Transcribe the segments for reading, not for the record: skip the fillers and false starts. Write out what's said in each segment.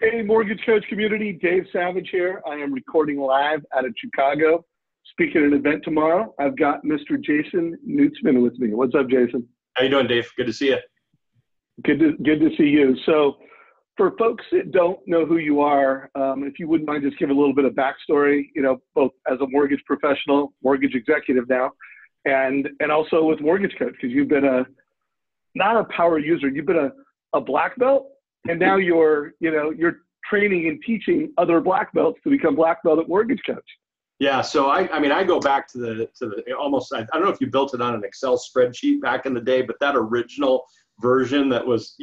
Hey, Mortgage Coach community, Dave Savage here. I am recording live out of Chicago, speaking at an event tomorrow. I've got Mr. Jasen Nuetzmann with me. What's up, Jason? How you doing, Dave? Good to see you. Good to see you. So for folks that don't know who you are, if you wouldn't mind just give a little bit of backstory, both as a mortgage professional, mortgage executive now, and also with Mortgage Coach, because you've been not a power user, you've been a black belt, and now you're training and teaching other black belts to become black belt at Mortgage Coach. Yeah, so I go back to the almost, I don't know if you built it on an Excel spreadsheet back in the day, but that original version that was,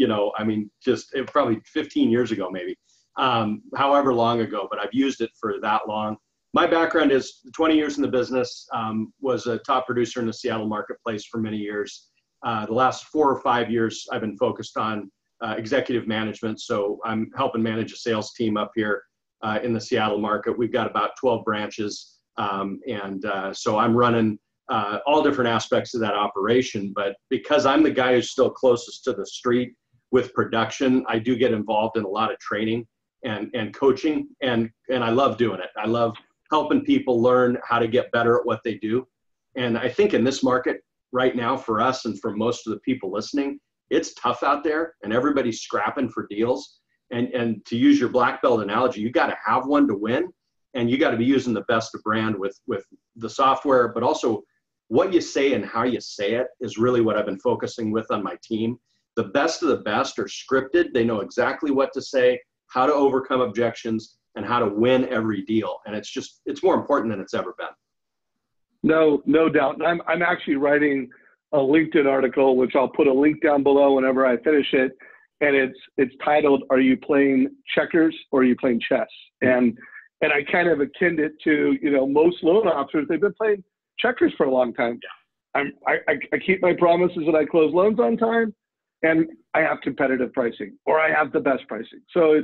probably 15 years ago, maybe, however long ago, but I've used it for that long. My background is 20 years in the business, was a top producer in the Seattle marketplace for many years. The last 4 or 5 years, I've been focused on executive management. So I'm helping manage a sales team up here in the Seattle market. We've got about 12 branches. So I'm running all different aspects of that operation. But because I'm the guy who's still closest to the street with production, I do get involved in a lot of training and coaching. And I love doing it. I love helping people learn how to get better at what they do. And I think in this market right now for us and for most of the people listening, it's tough out there and everybody's scrapping for deals. And to use your black belt analogy, you got to have one to win, and you got to be using the best of brand with the software, but also what you say and how you say it is really what I've been focusing with on my team. The best of the best are scripted. They know exactly what to say, how to overcome objections, and how to win every deal. And it's more important than it's ever been. No doubt. I'm actually writing a LinkedIn article, which I'll put a link down below whenever I finish it. And it's titled, "Are you playing checkers or are you playing chess?" And I kind of akin it to, most loan officers, they've been playing checkers for a long time. Yeah. I keep my promises that I close loans on time, and I have competitive pricing, or I have the best pricing. So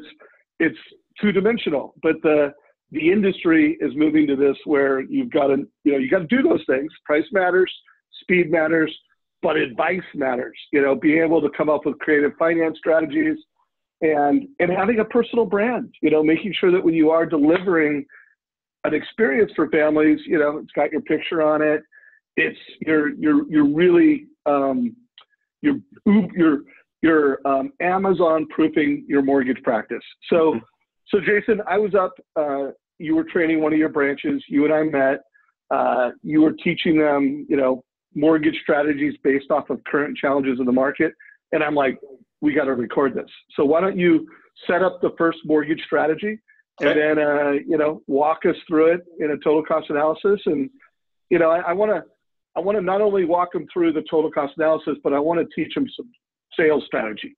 it's two-dimensional, but the industry is moving to this where you got to do those things. Price matters, speed matters, but advice matters. Being able to come up with creative finance strategies and having a personal brand, making sure that when you are delivering an experience for families, it's got your picture on it. It's you're really you're Amazon proofing your mortgage practice. So Jason, I was up, you were training one of your branches, you and I met, you were teaching them, mortgage strategies based off of current challenges in the market. And I'm like, we got to record this. So why don't you set up the first mortgage strategy and then, walk us through it in a total cost analysis. And, I want to not only walk them through the total cost analysis, but I want to teach them some sales strategy,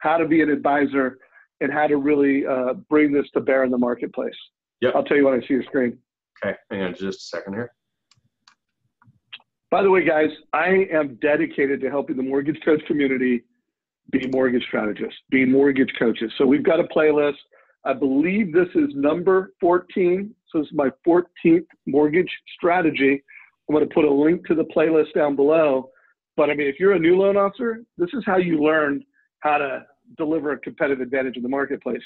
how to be an advisor and how to really bring this to bear in the marketplace. Yep. I'll tell you when I see your screen. Okay. Hang on just a second here. By the way, guys, I am dedicated to helping the Mortgage Coach community be mortgage strategists, be mortgage coaches. So we've got a playlist. I believe this is number 14. So this is my 14th mortgage strategy. I'm going to put a link to the playlist down below. But I mean, if you're a new loan officer, this is how you learn how to deliver a competitive advantage in the marketplace.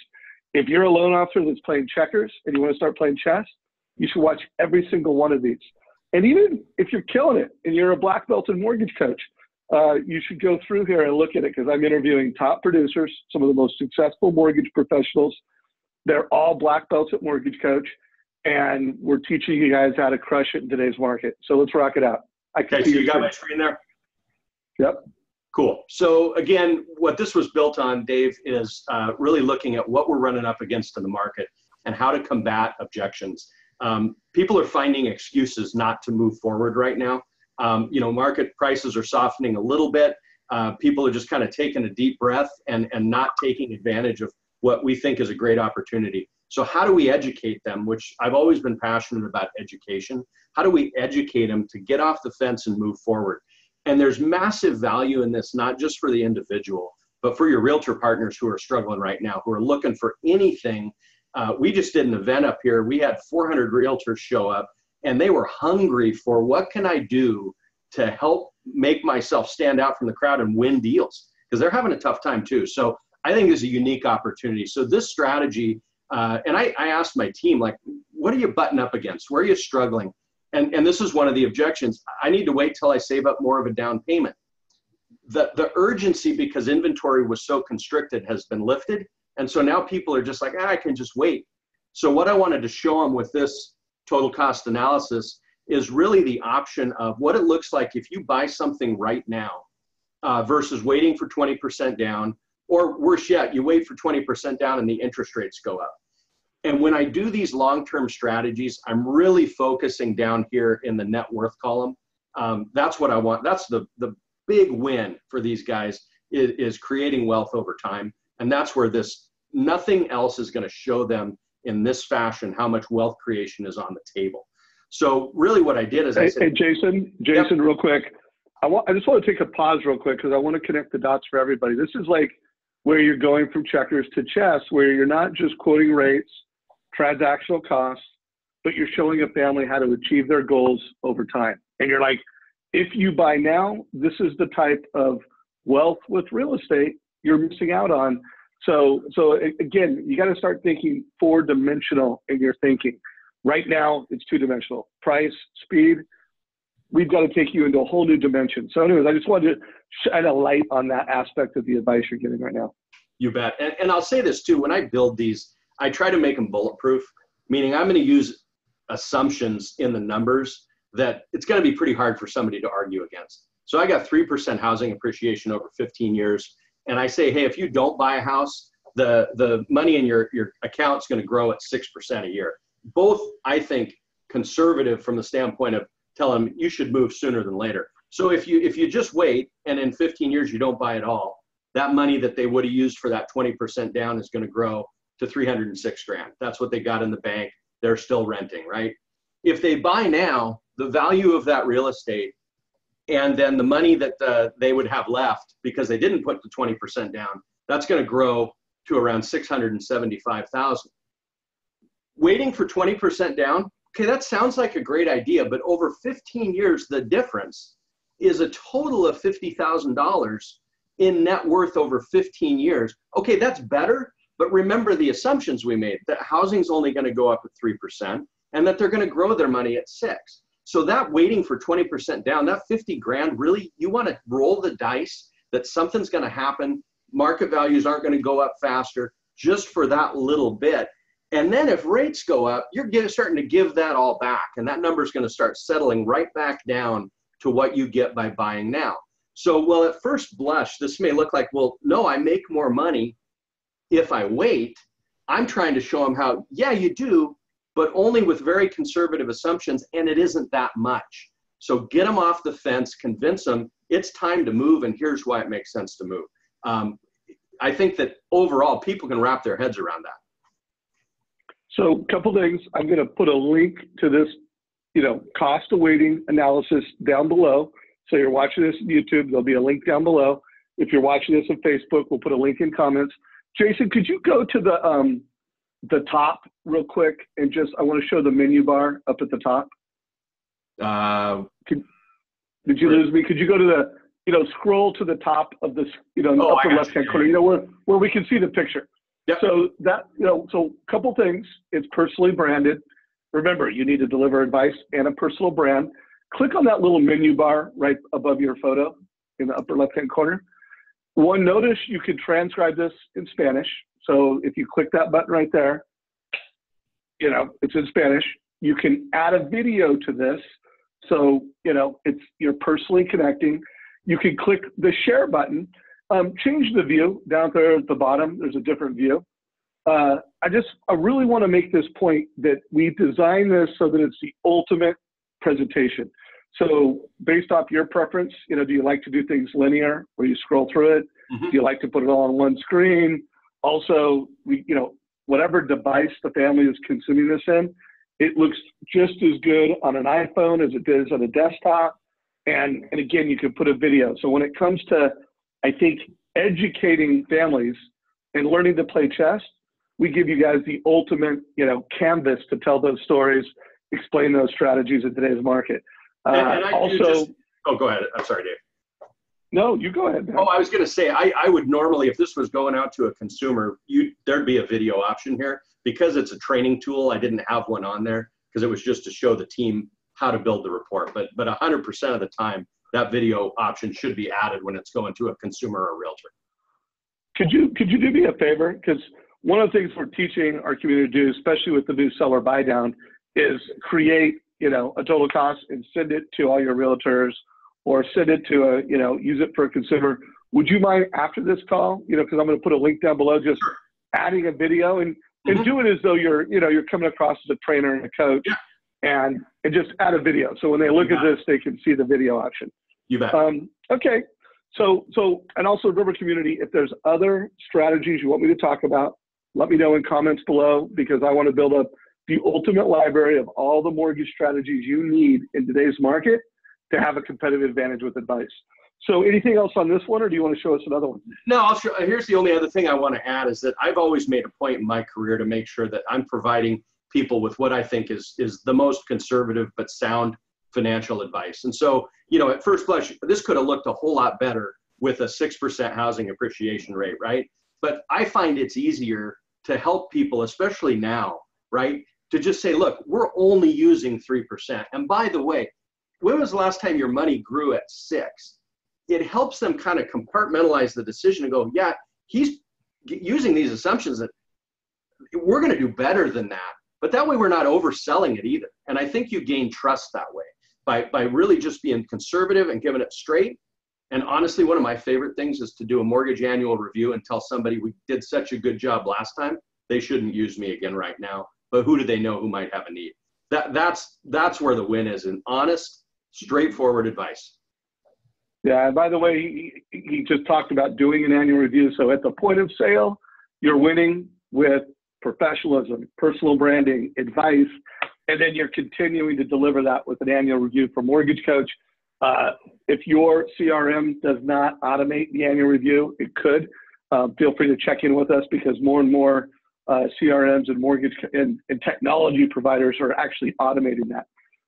If you're a loan officer that's playing checkers and you want to start playing chess, you should watch every single one of these. And even if you're killing it and you're a black belt and mortgage coach, you should go through here and look at it, because I'm interviewing top producers, some of the most successful mortgage professionals. They're all black belts at Mortgage Coach, and we're teaching you guys how to crush it in today's market. So let's rock it out. Okay, so you got my screen there? Yep. Cool. So again, what this was built on, Dave, is really looking at what we're running up against in the market and how to combat objections. People are finding excuses not to move forward right now. Market prices are softening a little bit. People are just kind of taking a deep breath and not taking advantage of what we think is a great opportunity. So how do we educate them, which I've always been passionate about education. How do we educate them to get off the fence and move forward? And there's massive value in this, not just for the individual, but for your realtor partners who are struggling right now, who are looking for anything. We just did an event up here. We had 400 realtors show up, and they were hungry for what can I do to help make myself stand out from the crowd and win deals, because they're having a tough time too. So I think is a unique opportunity. So this strategy, and I asked my team, like, what are you butting up against? Where are you struggling? And this is one of the objections. I need to wait till I save up more of a down payment. The urgency, because inventory was so constricted, has been lifted. And so now people are just like, I can just wait. So what I wanted to show them with this total cost analysis is really the option of what it looks like if you buy something right now versus waiting for 20% down, or worse yet, you wait for 20% down and the interest rates go up. And when I do these long-term strategies, I'm really focusing down here in the net worth column. That's what I want. That's the big win for these guys is creating wealth over time. And that's where nothing else is going to show them in this fashion how much wealth creation is on the table. So really what I did is I said, hey, Jason, yep. Real quick. I just want to take a pause real quick because I want to connect the dots for everybody. This is like where you're going from checkers to chess, where you're not just quoting rates, transactional costs, but you're showing a family how to achieve their goals over time. And you're like, if you buy now, this is the type of wealth with real estate you're missing out on. So again, you got to start thinking 4-dimensional in your thinking. Right now, it's 2-dimensional. Price, speed. We've got to take you into a whole new dimension. So anyways, I just wanted to shine a light on that aspect of the advice you're getting right now. You bet. And I'll say this too, when I build these, I try to make them bulletproof, meaning I'm going to use assumptions in the numbers that it's going to be pretty hard for somebody to argue against. So I got 3% housing appreciation over 15 years. And I say, hey, if you don't buy a house, the money in your account is going to grow at 6% a year. Both, I think, conservative from the standpoint of telling them you should move sooner than later. So if you just wait and in 15 years you don't buy at all, that money that they would have used for that 20% down is going to grow to $306,000. That's what they got in the bank. They're still renting, right? If they buy now, the value of that real estate and then the money that they would have left because they didn't put the 20% down, that's going to grow to around $675,000. Waiting for 20% down, okay, that sounds like a great idea, but over 15 years, the difference is a total of $50,000 in net worth over 15 years. Okay, that's better, but remember the assumptions we made, that housing's only going to go up at 3% and that they're going to grow their money at 6%. So that waiting for 20% down, that 50 grand, really, you want to roll the dice that something's going to happen. Market values aren't going to go up faster just for that little bit. And then if rates go up, you're starting to give that all back. And that number is going to start settling right back down to what you get by buying now. So, well, at first blush, this may look like, well, no, I make more money if I wait. I'm trying to show them how, yeah, you do, but only with very conservative assumptions, and it isn't that much. So get them off the fence, convince them it's time to move, and here's why it makes sense to move. I think that overall, people can wrap their heads around that. So a couple things. I'm going to put a link to this, cost of waiting analysis down below. So you're watching this on YouTube, there'll be a link down below. If you're watching this on Facebook, we'll put a link in comments. Jason, could you go to the top real quick and I want to show the menu bar up at the top. Did you lose me? Could you go to scroll to the top of this, upper left-hand corner, where we can see the picture. Yep. So that, so a couple things. It's personally branded. Remember, you need to deliver advice and a personal brand. Click on that little menu bar right above your photo in the upper left-hand corner. Notice you can transcribe this in Spanish. So if you click that button right there, it's in Spanish. You can add a video to this. So, you're personally connecting. You can click the share button. Change the view down there at the bottom. There's a different view. I really want to make this point that we designed this so that it's the ultimate presentation. So based off your preference, do you like to do things linear where you scroll through it? Mm-hmm. Do you like to put it all on one screen? Also, whatever device the family is consuming this in, it looks just as good on an iPhone as it does on a desktop. And again, you can put a video. So when it comes to, I think, educating families and learning to play chess, we give you guys the ultimate, canvas to tell those stories, explain those strategies in today's market. Go ahead. I'm sorry, Dave. No, you go ahead, man. Oh, I was going to say, I would normally, if this was going out to a consumer, there'd be a video option here. Because it's a training tool, I didn't have one on there because it was just to show the team how to build the report. But 100% of the time, that video option should be added when it's going to a consumer or a realtor. Could you do me a favor? Because one of the things we're teaching our community to do, especially with the new seller buy down, is create, a total cost and send it to all your realtors, or send it to use it for a consumer. Would you mind after this call, because I'm going to put a link down below, just adding a video and do it as though you're coming across as a trainer and a coach, and just add a video. So when they look at this, they can see the video option. You bet. Okay. So, and also remember, community, if there's other strategies you want me to talk about, let me know in comments below, because I want to build up the ultimate library of all the mortgage strategies you need in today's market to have a competitive advantage with advice. So anything else on this one, or do you want to show us another one? No, here's the only other thing I want to add is that I've always made a point in my career to make sure that I'm providing people with what I think is the most conservative but sound financial advice. And so, at first blush, this could have looked a whole lot better with a 6% housing appreciation rate, right? But I find it's easier to help people, especially now, right? To just say, look, we're only using 3%. And by the way, when was the last time your money grew at 6? It helps them kind of compartmentalize the decision and go, yeah, he's using these assumptions that we're going to do better than that. But that way we're not overselling it either. And I think you gain trust that way by really just being conservative and giving it straight. And honestly, one of my favorite things is to do a mortgage annual review and tell somebody we did such a good job last time, they shouldn't use me again right now. But who do they know who might have a need? That's where the win is, in honest, straightforward advice. Yeah, and by the way, he just talked about doing an annual review. So at the point of sale, you're winning with professionalism, personal branding, advice, and then you're continuing to deliver that with an annual review for Mortgage Coach. If your CRM does not automate the annual review, it could. Feel free to check in with us, because more and more CRMs and mortgage and technology providers are actually automating that.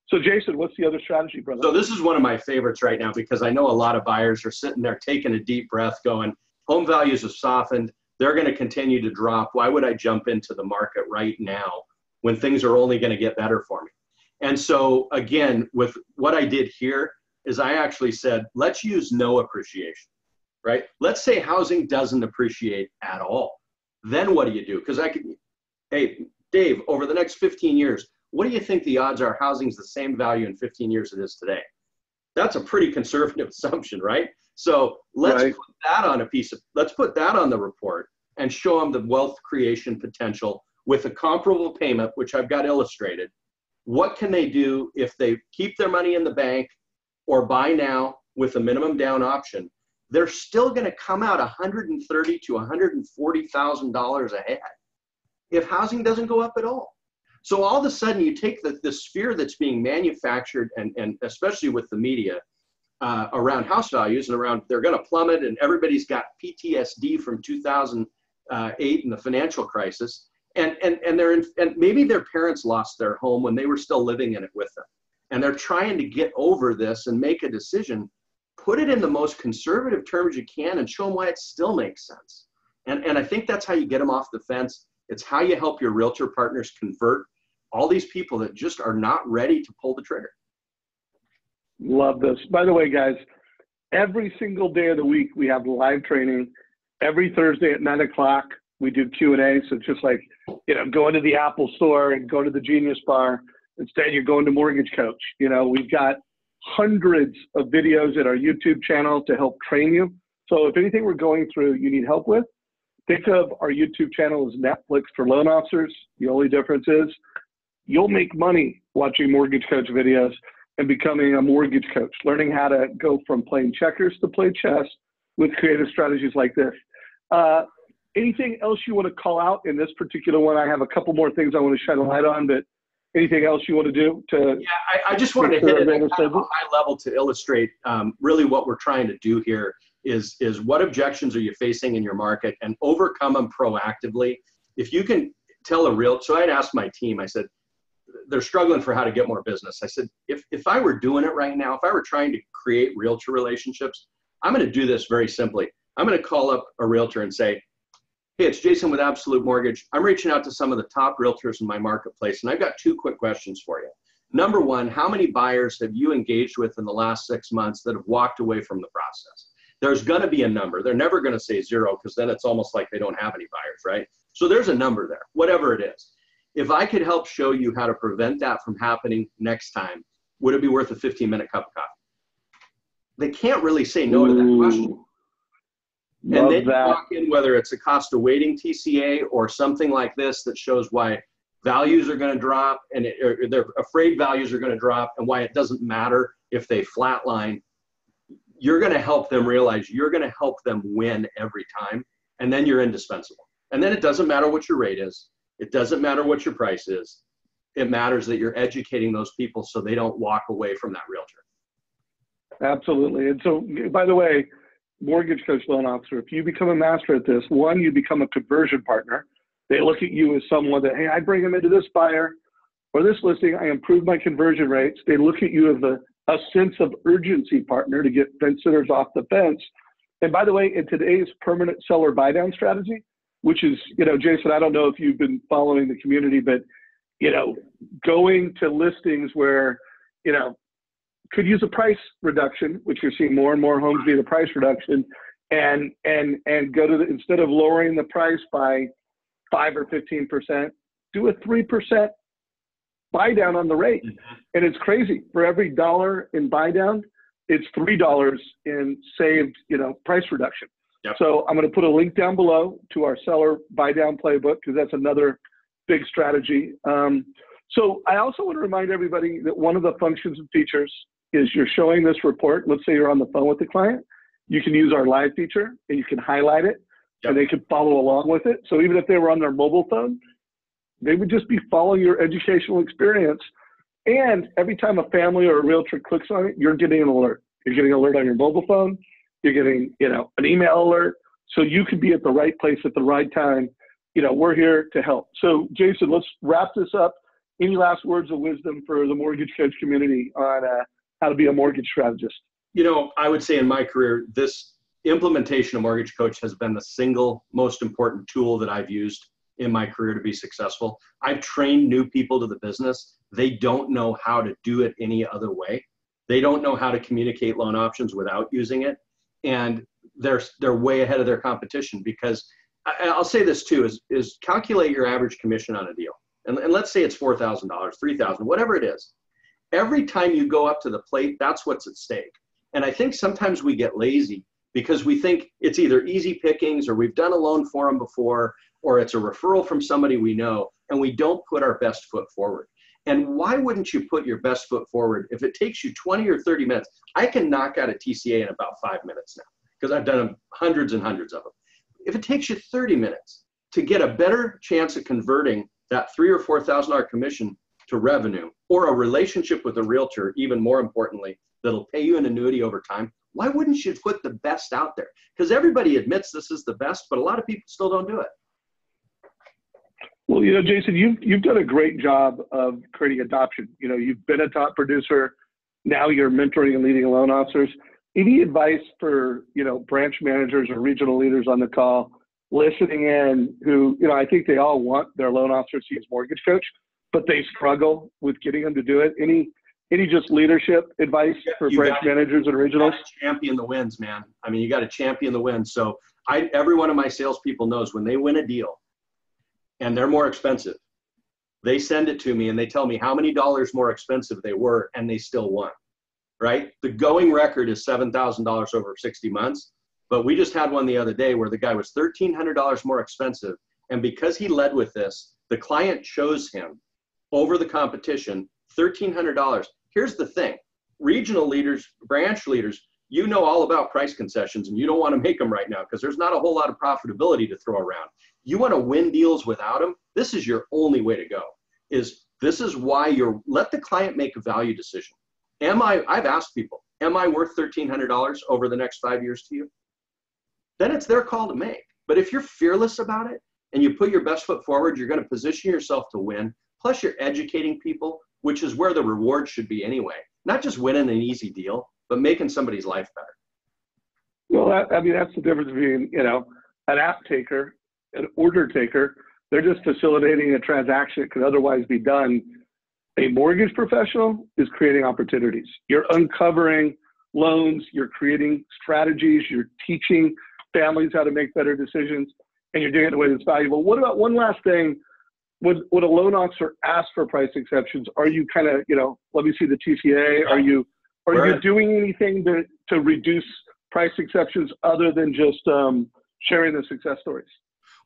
So Jason, what's the other strategy, brother? So this is one of my favorites right now, because I know a lot of buyers are sitting there taking a deep breath going, home values have softened. They're going to continue to drop. Why would I jump into the market right now when things are only going to get better for me? And so again, with what I did here is I actually said, let's use no appreciation, right? Let's say housing doesn't appreciate at all. Then what do you do? Because hey, Dave, over the next 15 years, what do you think the odds are housing's the same value in 15 years it is today? That's a pretty conservative assumption, right? So let's put that on let's put that on the report and show them the wealth creation potential with a comparable payment, which I've got illustrated. What can they do if they keep their money in the bank or buy now with a minimum down option? They're still going to come out $130,000 to $140,000 ahead if housing doesn't go up at all. So all of a sudden, you take the sphere that's being manufactured, and especially with the media around house values and around they're going to plummet, and everybody's got PTSD from 2008 and the financial crisis, and maybe their parents lost their home when they were still living in it with them, and they're trying to get over this and make a decision. Put it in the most conservative terms you can and show them why it still makes sense. And I think that's how you get them off the fence. It's how you help your realtor partners convert all these people that just are not ready to pull the trigger. Love this. By the way, guys, every single day of the week, we have live training. Every Thursday at 9 o'clock, we do Q&A. So it's just like, going to the Apple store and go to the Genius Bar. Instead, you're going to Mortgage Coach. We've got hundreds of videos at our YouTube channel to help train you. So if anything we're going through you need help with, think of our YouTube channel as Netflix for loan officers. The only difference is you'll make money watching Mortgage Coach videos and becoming a mortgage coach, learning how to go from playing checkers to play chess with creative strategies like this. Anything else you want to call out in this particular one? I have a couple more things I want to shine a light on, but anything else you want to do to? Yeah, I just wanted to hit it at kind of a high level to illustrate really what we're trying to do here is what objections are you facing in your market and overcome them proactively. If you can tell a real, so I'd asked my team, I said, they're struggling for how to get more business. I said, if I were doing it right now, if I were trying to create realtor relationships, I'm going to do this very simply. I'm going to call up a realtor and say, hey, it's Jason with Absolute Mortgage. I'm reaching out to some of the top realtors in my marketplace, and I've got 2 quick questions for you. Number one, how many buyers have you engaged with in the last 6 months that have walked away from the process? There's going to be a number. They're never going to say 0, because then it's almost like they don't have any buyers, right? So there's a number there, whatever it is. If I could help show you how to prevent that from happening next time, would it be worth a 15-minute cup of coffee? They can't really say no to that question. And then you walk in, whether it's a cost of waiting TCA or something like this that shows why values are going to drop, and they're afraid values are going to drop, and why it doesn't matter if they flatline. You're going to help them realize you're going to help them win every time, and then you're indispensable. And then it doesn't matter what your rate is. It doesn't matter what your price is. It matters that you're educating those people so they don't walk away from that realtor. Absolutely. And so, by the way, mortgage coach, loan officer, if you become a master at this, one, you become a conversion partner. They look at you as someone that, hey, I bring them into this buyer or this listing, I improve my conversion rates. They look at you as a sense of urgency partner to get fence sitters off the fence. And by the way, in today's permanent seller buy down strategy, which is, Jason, I don't know if you've been following the community, but, going to listings where, could use a price reduction, which you're seeing more and more homes need a price reduction, and go to instead of lowering the price by 5 or 15%, do a 3% buy down on the rate. Mm-hmm. And it's crazy. For every dollar in buy down, it's $3 in saved, price reduction. Yep. So I'm going to put a link down below to our seller buy down playbook, because that's another big strategy. So I also want to remind everybody that one of the functions and features is you're showing this report. Let's say you're on the phone with the client. You can use our live feature and you can highlight it. Yep. And they can follow along with it. So even if they were on their mobile phone, they would just be following your educational experience. And every time a family or a realtor clicks on it, you're getting an alert. You're getting an alert on your mobile phone. You're getting, an email alert. So you could be at the right place at the right time. We're here to help. So Jason, let's wrap this up. Any last words of wisdom for the mortgage coach community on how to be a mortgage strategist? I would say in my career, this implementation of Mortgage Coach has been the single most important tool that I've used in my career to be successful. I've trained new people to the business. They don't know how to do it any other way. They don't know how to communicate loan options without using it. And they're way ahead of their competition, because I'll say this too, is calculate your average commission on a deal. And let's say it's $4,000, $3,000, whatever it is. Every time you go up to the plate, that's what's at stake. And I think sometimes we get lazy because we think it's either easy pickings, or we've done a loan for them before, or it's a referral from somebody we know, and we don't put our best foot forward. And why wouldn't you put your best foot forward? If it takes you 20 or 30 minutes, I can knock out a TCA in about 5 minutes now, because I've done hundreds and hundreds of them. If it takes you 30 minutes to get a better chance of converting that $3,000 or $4,000 commission to revenue, or a relationship with a realtor, even more importantly, that'll pay you an annuity over time, why wouldn't you put the best out there? Because everybody admits this is the best, but a lot of people still don't do it. Well, Jason, you've done a great job of creating adoption. You've been a top producer. Now you're mentoring and leading loan officers. Any advice for, branch managers or regional leaders on the call listening in who, I think they all want their loan officers to use Mortgage Coach, but they struggle with getting them to do it? Any just leadership advice for branch managers and regionals? You got to champion the wins, man. I mean, you got to champion the wins. So every one of my salespeople knows when they win a deal and they're more expensive, they send it to me and they tell me how many dollars more expensive they were, and they still won, right? The going record is $7,000 over 60 months. But we just had one the other day where the guy was $1,300 more expensive. And because he led with this, the client chose him over the competition, $1,300. Here's the thing. Regional leaders, branch leaders, you know all about price concessions, and you don't want to make them right now because there's not a whole lot of profitability to throw around. You want to win deals without them? This is your only way to go. This is why let the client make a value decision. I've asked people, am I worth $1,300 over the next 5 years to you? Then it's their call to make. But if you're fearless about it and you put your best foot forward, you're going to position yourself to win. Plus you're educating people, which is where the reward should be anyway. Not just winning an easy deal, but making somebody's life better. Well, I mean, that's the difference between, an app taker, an order taker. They're just facilitating a transaction that could otherwise be done. A mortgage professional is creating opportunities. You're uncovering loans, you're creating strategies, you're teaching families how to make better decisions, and you're doing it in a way that's valuable. What about one last thing? Would a loan officer ask for price exceptions? Are you kind of, let me see the TCA. Are you doing anything to reduce price exceptions other than just sharing the success stories?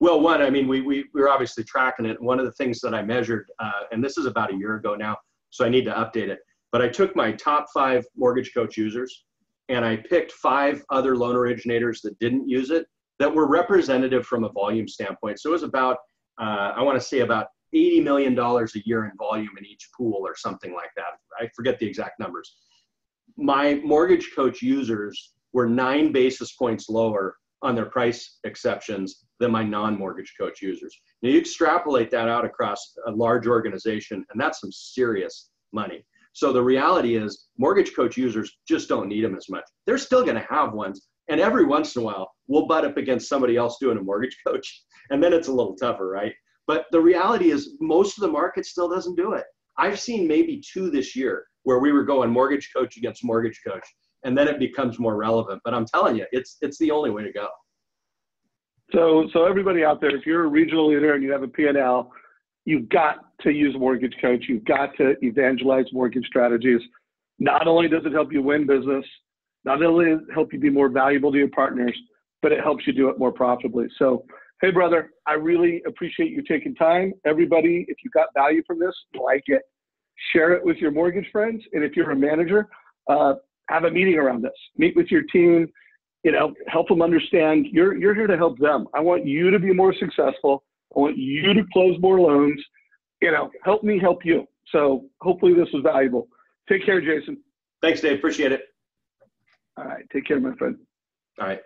Well, one, I mean, we were obviously tracking it. One of the things that I measured, and this is about a year ago now, so I need to update it, but I took my top 5 mortgage coach users and I picked 5 other loan originators that didn't use it that were representative from a volume standpoint. So it was about, I want to say about $80 million a year in volume in each pool or something like that. I forget the exact numbers. My mortgage coach users were 9 basis points lower on their price exceptions than my non-mortgage coach users. Now you extrapolate that out across a large organization, and that's some serious money. So the reality is mortgage coach users just don't need them as much. They're still gonna have ones, and every once in a while, we'll butt up against somebody else doing a mortgage coach, and then it's a little tougher, right? But the reality is most of the market still doesn't do it. I've seen maybe 2 this year where we were going mortgage coach against mortgage coach, and then it becomes more relevant. But I'm telling you, it's the only way to go. So everybody out there, if you're a regional leader and you have a P&L, you've got to use a mortgage coach. You've got to evangelize mortgage strategies. Not only does it help you win business, not only does it help you be more valuable to your partners, but it helps you do it more profitably. So, hey, brother, I really appreciate you taking time. Everybody, if you got value from this, like it, share it with your mortgage friends. And if you're a manager, have a meeting around this. Meet with your team, help them understand you're here to help them. I want you to be more successful. I want you to close more loans. Help me help you. So hopefully this was valuable. Take care, Jason. Thanks, Dave. Appreciate it. All right. Take care, my friend. All right.